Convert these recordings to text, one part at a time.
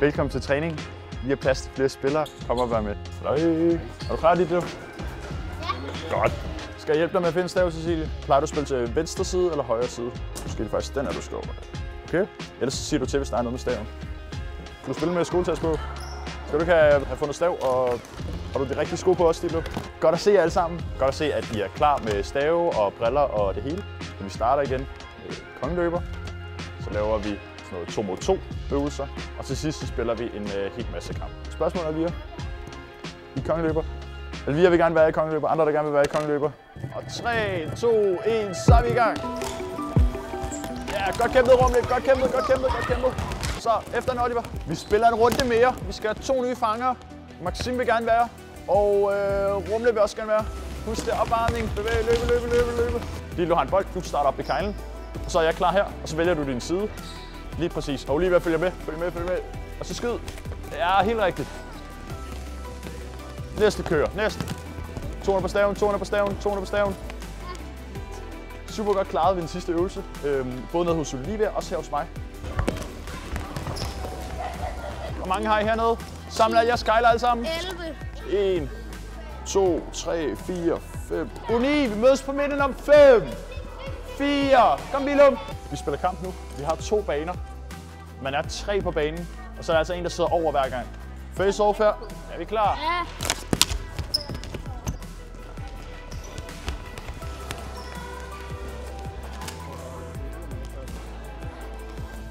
Velkommen til træning. Vi har plads til flere spillere. Kom og vær med. Hej. Er du klar, Ditlev? Ja. Godt. Skal jeg hjælpe dig med at finde stav, Cecilie? Plejer du at spille til venstre side eller højre side? Måske er det faktisk den, du skal over. Okay? Ellers så siger du til, hvis der er noget med staven. Du spiller med skoletast på. Skal du ikke have fundet stav, og har du de rigtige sko på også, Ditlev? Godt at se jer alle sammen. Godt at se, at I er klar med stave og briller og det hele. Så vi starter igen med kongeløber. Så laver vi sådan noget 2 mod 2 øvelser. Og til sidst så spiller vi en hel masse kamp. Spørgsmål, Elvira? I kongeløber? Elvira vil gerne være i kongeløber. Andre, der gerne vil være i kongeløber. Og 3, 2, 1, så er vi i gang. Ja, godt kæmpet, Rumle. Godt kæmpet, godt kæmpet, godt kæmpet. Så efter en Oliver. Vi spiller en runde mere. Vi skal have 2 nye fangere. Maxim vil gerne være. Og Rumle vil også gerne være. Husk det, opvarmning. Bevæg, løbe. Ditlev har en bold. Du starter op i kejlen. Og så er jeg klar her. Og så vælger du din side. Lige præcis. Og Olivia følger med. Følg med. Og så skyd. Ja, helt rigtigt. Næste kører. Næste. 200 på staven. Super godt klaret ved den sidste øvelse. Både nede hos Olivia og også her hos mig. Hvor mange har I hernede? Samler jeg skejler alle sammen? 11. 1, 2, 3, 4, 5. Uni, vi mødes på midten om 5. 4. Kom, Vilum. Vi spiller kamp nu. Vi har 2 baner. Man er 3 på banen. Og så er der altså en, der sidder over hver gang. Face off her. Er vi klar? Ja.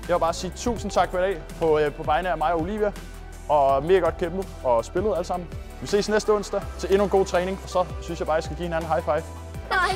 Jeg vil bare sige tusind tak for i dag på vegne af mig og Olivia. Og mega godt kæmpet og spillet alle sammen. Vi ses næste onsdag til endnu en god træning. Og så synes jeg bare, at jeg skal give hinanden en high five. Nej.